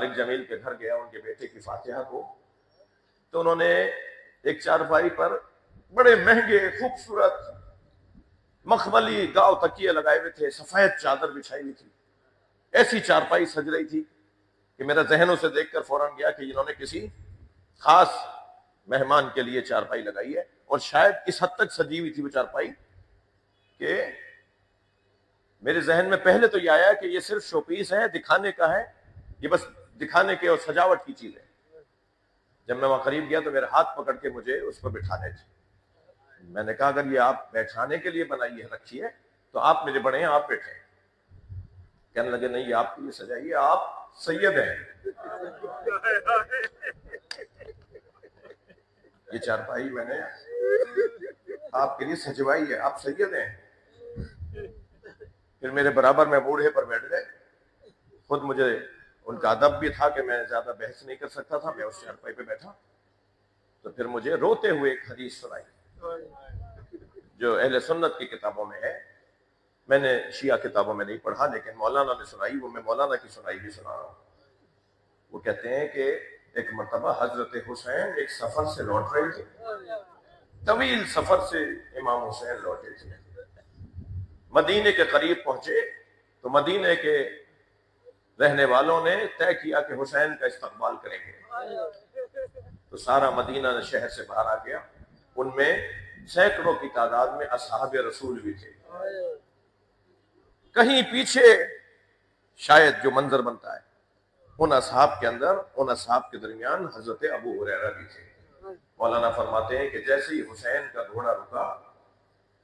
طارق جمیل کے گھر گیا ان کے بیٹے کی فاتحہ کو، تو انہوں نے ایک چارپائی پر بڑے مہنگے خوبصورت مخملی گاؤ تکیے لگائے ہوئے تھے، سفید چادر بچھائی ہوئی تھی، ایسی چارپائی سج رہی تھی کہ میرا ذہن اسے دیکھ کر فوراً گیا کہ انہوں نے کسی خاص مہمان کے لیے چارپائی لگائی ہے، اور شاید اس حد تک سجی ہوئی تھی وہ چارپائی کہ میرے ذہن میں پہلے تو یہ آیا کہ یہ صرف شو پیس ہے، دکھانے کا ہے، یہ بس دکھانے کے اور سجاوٹ کی چیز ہے۔ جب میں وہاں قریب گیا تو میرے ہاتھ پکڑ کے مجھے اس پر بٹھانے تھے۔ میں نے کہا اگر یہ آپ بیٹھانے کے لیے بنائی ہے رکھی ہے تو آپ میرے بڑے ہیں، آپ بیٹھیں۔ کہنے لگے نہیں یہ آپ کے لیے سجائی ہے، آپ سید ہیں۔ یہ چارپائی میں نے آپ کے لیے سجوائی ہے، آپ سید ہیں۔ پھر میرے برابر میں بوڑھے پر بیٹھ گئے، خود مجھے ان کا ادب بھی تھا کہ میں زیادہ بحث نہیں کر سکتا تھا، میں اس چارپائی پہ بیٹھا تو پھر مجھے روتے ہوئے ایک حدیث سنائی جو اہل سنت کی کتابوں میں ہے، میں نے شیعہ کتابوں میں نہیں پڑھا لیکن مولانا نے سنائی، وہ میں مولانا کی سنائی بھی سنا رہا ہوں۔ وہ کہتے ہیں کہ ایک مرتبہ حضرت حسین ایک سفر سے لوٹ رہے تھے، طویل سفر سے امام حسین لوٹے تھے، مدینے کے قریب پہنچے تو مدینے کے رہنے والوں نے طے کیا کہ حسین کا استقبال کریں گے، تو سارا مدینہ شہر سے باہر آ گیا، ان میں سینکڑوں کی تعداد میں اصحاب رسول بھی تھے۔ کہیں پیچھے شاید جو منظر بنتا ہے ان اصحاب کے اندر، ان اصحاب کے درمیان حضرت ابو ہریرہ بھی تھے۔ مولانا فرماتے ہیں کہ جیسے ہی حسین کا گھوڑا رکا،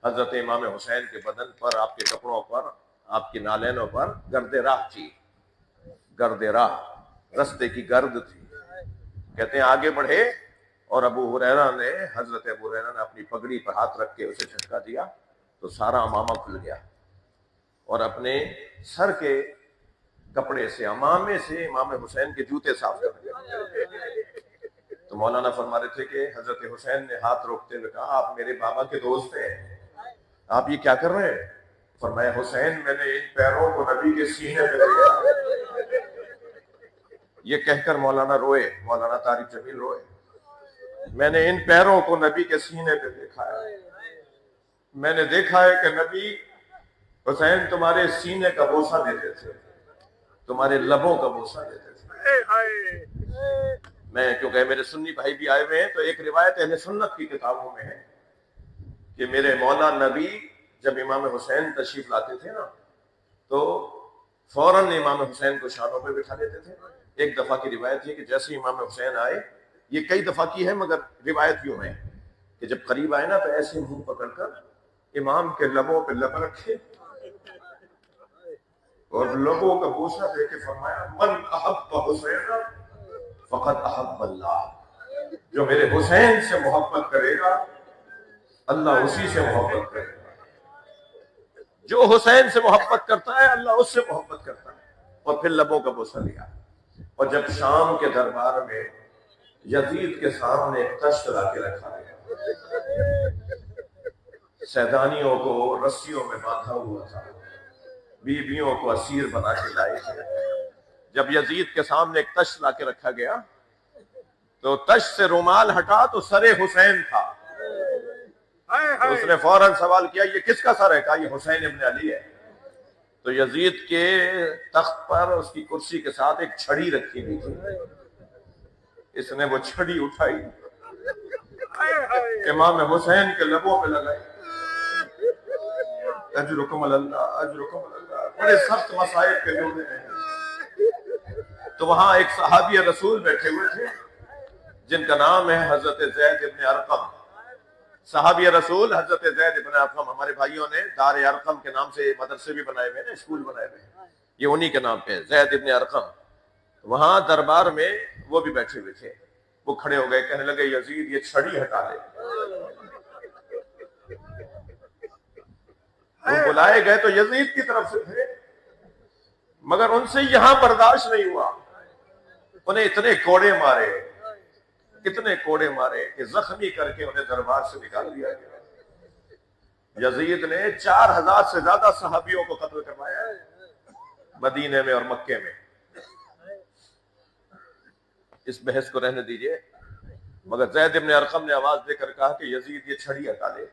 حضرت امام حسین کے بدن پر، آپ کے کپڑوں پر، آپ کی نالینوں پر گرد راہ تھی، گرد راہ، رستے کی گرد تھی۔ کہتے ہیں آگے بڑھے اور ابو ہریرہ نے، حضرت ابو ہریرہ نے اپنی پگڑی پر ہاتھ رکھ کے اسے جھٹکا دیا تو سارا امامہ کھل گیا، اور اپنے سر کے کپڑے سے، امامے سے امام حسین کے جوتے صاف کر دیا۔ تو مولانا فرما رہے تھے کہ حضرت حسین نے ہاتھ روکتے ہوئے کہا آپ میرے بابا کے دوست ہیں، آپ یہ کیا کر رہے ہیں؟ فرمایا حسین میں نے ان پیروں کو نبی کے سینے پہ دیکھا۔ یہ کہہ کر مولانا روئے، مولانا طارق جمیل روئے، میں نے ان پیروں کو نبی کے سینے پہ دیکھا ہے، میں نے دیکھا ہے کہ نبی حسین تمہارے سینے کا بوسہ دیتے تھے، تمہارے لبوں کا بوسہ دیتے تھے۔ میں کیونکہ میرے سنی بھائی بھی آئے ہوئے ہیں تو ایک روایت اہل سنت کی کتابوں میں ہے کہ میرے مولا نبی جب امام حسین تشریف لاتے تھے نا تو فوراً امام حسین کو شانوں پہ بٹھا لیتے تھے۔ ایک دفعہ کی روایت ہے کہ جیسے امام حسین آئے، یہ کئی دفعہ کی ہے مگر روایت یوں ہے کہ جب قریب آئے نا تو ایسے منہ پکڑ کر امام کے لبوں پہ لب رکھے اور لبوں کا بوسہ دے کے فرمایا من احب حسین فقط احب اللہ، جو میرے حسین سے محبت کرے گا اللہ اسی سے محبت کرے گا، جو حسین سے محبت کرتا ہے اللہ اس سے محبت کرتا ہے، اور پھر لبوں کا بوسہ لیا۔ اور جب شام کے دربار میں یزید کے سامنے ایک تشت لا کے رکھا گیا، سیدانیوں کو رسیوں میں باندھا ہوا تھا، بیویوں کو اسیر بنا کے لائے تھے۔ جب یزید کے سامنے ایک تشت لا کے رکھا گیا تو تشت سے رومال ہٹا تو سر حسین تھا، تو اس نے فوراً سوال کیا یہ کس کا سر ہے؟ کہا یہ حسین ابن علی ہے۔ تو یزید کے تخت پر اس کی کرسی کے ساتھ ایک چھڑی رکھی ہوئی تھی، اس نے وہ چھڑی اٹھائی، امام حسین کے لبوں پہ لگائی، اجرکم اللہ اجرکم اللہ، بڑے سخت مصائب کے جوڑے ہیں۔ تو وہاں ایک صحابی رسول بیٹھے ہوئے تھے جن کا نام ہے حضرت زید ابن ارقم، صحابی رسول حضرت زید ابن ارقم۔ ہمارے بھائیوں نے دار ارقم کے نام سے مدرسے بھی بنائے ہوئے ہیں، اسکول بنائے ہوئے ہیں، یہ انہی کے نام پہ زید ابن ارقم۔ وہاں دربار میں وہ بھی بیٹھے ہوئے تھے، وہ کھڑے ہو گئے، کہنے لگے یزید یہ چھڑی ہٹا دے۔ وہ بلائے گئے تو یزید کی طرف سے تھے مگر ان سے یہاں برداشت نہیں ہوا، انہیں اتنے کوڑے مارے، اتنے کوڑے مارے کہ زخمی کر کے انہیں دربار سے نکال دیا گیا۔ یزید نے 4000 سے زیادہ صحابیوں کو قتل کروایا ہے مدینے میں اور مکے میں۔ اس بحث کو رہنے دیجئے، مگر زید بن ارقم نے آواز دے کر کہا کہ یزید یہ چھڑی ہٹا دے،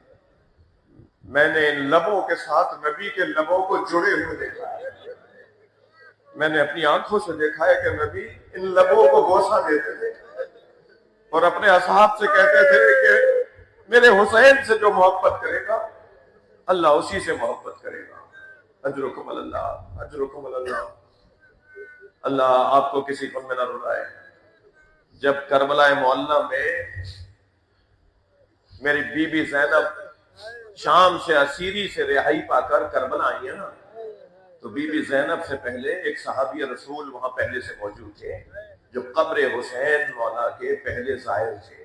میں نے ان لبوں کے ساتھ نبی کے لبوں کو جڑے ہوئے دیکھا ہے، میں نے اپنی آنکھوں سے دیکھا ہے کہ نبی ان لبوں کو بوسہ دیتے تھے اور اپنے اصحاب سے کہتے تھے کہ میرے حسین سے جو محبت کرے گا اللہ اسی سے محبت کرے گا، اجرکم اللہ، اجرکم اللہ۔ اللہ آپ کو کسی غم میں نہ رلائے۔ جب کربلا معلی میں میری بی بی زینب شام سے اسیری سے رہائی پا کر کربلا آئی ہے نا، تو بی بی زینب سے پہلے ایک صحابی رسول وہاں پہلے سے موجود تھے جو قبر حسین مولا کے پہلے زائر تھے،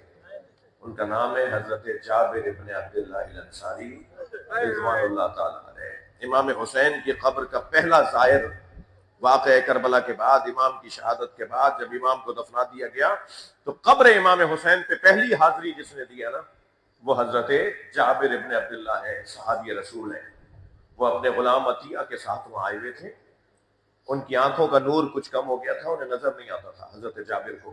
ان کا نام ہے حضرت جابر ابن عبداللہ الانصاری رضوان اللہ تعالیٰ علیہ۔ امام حسین کی قبر کا پہلا زائر واقعہ کربلا کے بعد، امام کی شہادت کے بعد جب امام کو دفنا دیا گیا تو قبر امام حسین پہ پہلی حاضری جس نے دیا نا وہ حضرت جابر ابن عبداللہ ہے، صحابی رسول ہیں۔ وہ اپنے غلام عطیہ کے ساتھ وہاں آئے ہوئے تھے، ان کی آنکھوں کا نور کچھ کم ہو گیا تھا، انہیں نظر نہیں آتا تھا حضرت جابر کو۔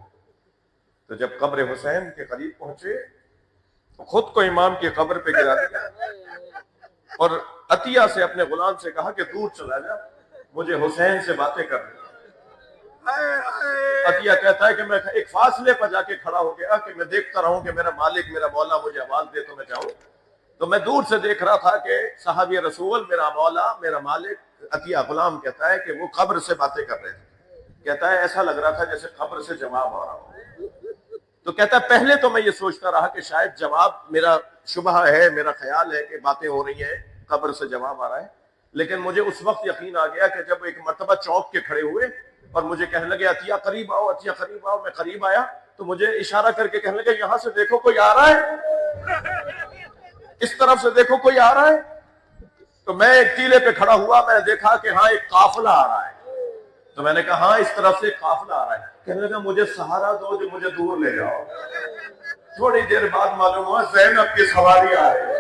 تو جب قبر حسین کے قریب پہنچے تو خود کو امام کی قبر پہ گرا دیا اور عطیہ سے اپنے غلام سے کہا کہ دور چلا جا، مجھے حسین سے باتیں کرنی۔ عطیہ کہتا ہے کہ میں ایک فاصلے پر جا کے کھڑا ہو گیا کہ میں دیکھتا رہوں کہ میرا مالک میرا مولا مجھے آواز دے تو میں جاؤں، تو میں دور سے دیکھ رہا تھا کہ صحابی رسول میرا مولا میرا مالک عطیہ غلام کہتا ہے کہ وہ قبر سے باتیں کر رہے تھے، کہتا ہے ایسا لگ رہا تھا جیسے قبر سے جواب آ رہا ہو۔ تو کہتا ہے پہلے تو میں یہ سوچتا رہا کہ شاید جواب، میرا شبہ ہے، میرا خیال ہے کہ باتیں ہو رہی ہیں، قبر سے جواب آ رہا ہے، لیکن مجھے اس وقت یقین آ گیا کہ جب ایک مرتبہ چوک کے کھڑے ہوئے اور مجھے کہنے لگے عطیہ قریب آؤ، عطیہ قریب آؤ، میں قریب آیا تو مجھے اشارہ کر کے کہنے لگے یہاں سے دیکھو کوئی آ رہا ہے، اس طرف سے دیکھو کوئی آ رہا ہے۔ تو میں ایک ٹیلے پہ کھڑا ہوا، میں نے دیکھا کہ ہاں ایک قافلہ آ رہا ہے، تو میں نے کہا ہاں اس طرف سے ایک قافلہ آ رہا ہے۔ کہنے لگا مجھے سہارا دو جو مجھے دور لے جاؤ۔ تھوڑی دیر بعد معلوم ہوا زینب کی سواری آ رہی ہے۔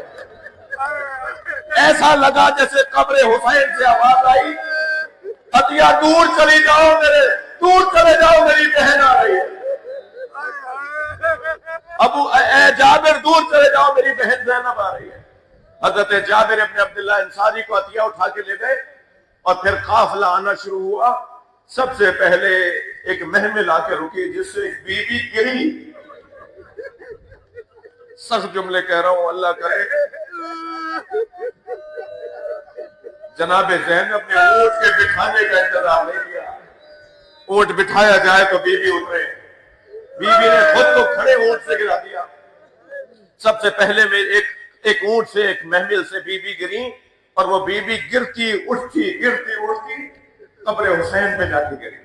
ایسا لگا جیسے قبر حسین سے آواز آئی عطیہ دور چلی جاؤ، میرے دور چلے جاؤ، میری بہن آ رہی ہے۔ اے جابر دور چلے جاؤ، میری بہن زینب آ رہی ہے۔ حضرت جابر ابن عبداللہ انصاری کو عطیہ اٹھا کے لے گئے اور پھر قافلہ آنا شروع ہوا۔ سب سے پہلے ایک محمل آ کے رکی جس سے ایک بی بی گری۔ سخت جملے کہہ رہا ہوں، اللہ کرے جناب زینب نے اونٹ کے بٹھانے کا انتظار نہیں کیا، اونٹ بٹھایا جائے تو بی بی اترے، بی بی نے خود کو کھڑے اونٹ سے گرا دیا۔ سب سے پہلے میں ایک اونٹ سے ایک محمل سے بی بی گری اور وہ بی بی گرتی اٹھتی قبر حسین پہ جا کے گری،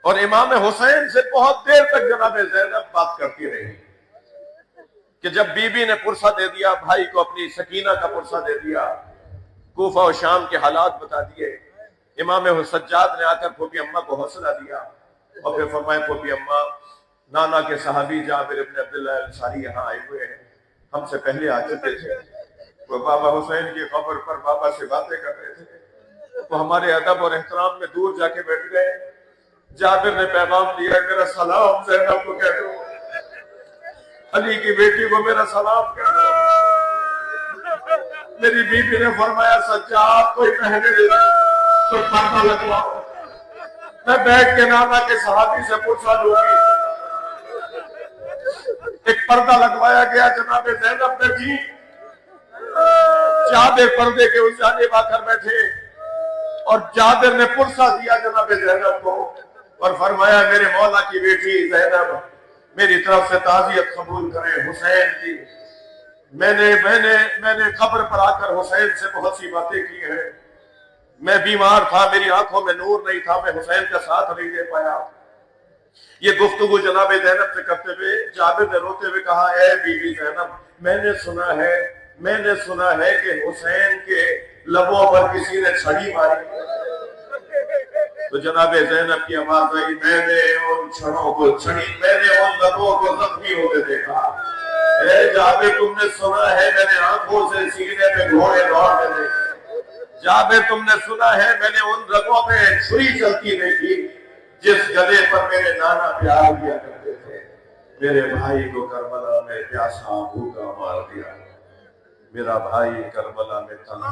اور امام حسین سے بہت دیر تک جناب زینب بات کرتی رہی کہ جب بی بی نے پرسہ دے دیا، بھائی کو اپنی سکینہ کا پرسہ دے دیا، کوفہ و شام کے حالات بتا دیے، امام سجاد نے آ کر پھوپھی اماں کو حوصلہ دیا اور پھر فرمایا پھوپھی اماں نانا کے صحابی جابر ابن عبداللہ انصاری یہاں آئے ہوئے ہیں، ہم سے پہلے آ چکے تھے، وہ بابا حسین کی قبر پر بابا سے باتیں کر رہے تھے، وہ ہمارے ادب اور احترام میں دور جا کے بیٹھ گئے۔ جابر نے پیغام دیا میرا سلام زینب کو کہہ دو، علی کی بیٹی کو میرا سلام کہہ دو۔ میری بیوی نے فرمایا سجاد کوئی کہنے دے تو پردہ لگواؤ، میں بیٹھ کے نانا کے صحابی سے پرسہ لوں گی۔ ایک پردہ لگوایا گیا، جناب زینب نے بھی جابر پردے کے اس جانب آ کر بیٹھے اور جابر نے پرسہ دیا جناب زینب کو اور فرمایا میرے مولا کی بیٹی زینب میری طرف سے تعزیت قبول کرے حسین کی، میں نے قبر پر آ کر حسین سے بہت سی باتیں کی ہیں، میں بیمار تھا، میری آنکھوں میں نور نہیں تھا، میں حسین کا ساتھ نہیں دے پایا۔ یہ گفتگو جناب زینب سے کرتے ہوئے جابر نے روتے ہوئے کہا اے بی بی زینب میں نے سنا ہے کہ حسین کے لبوں پر کسی نے چھڑی ماری۔ تو جناب زینب کی آواز آئی میں نے ان چھڑوں کو میں نے ان لبوں کو زخمی ہوتے دیکھا۔ اے جابر تم نے سنا ہے میں نے آنکھوں سے سینے پہ گھوڑے دوڑتے دیکھے، جابر تم نے سنا ہے میں نے ان رگوں پہ چھری چلتی دیکھی، جس گدے پر میرے نانا پیار دیا کرتے تھے، میرے بھائی کو کربلا میں پیاسا بھوکا مار دیا، میرا بھائی کربلا میں تنہا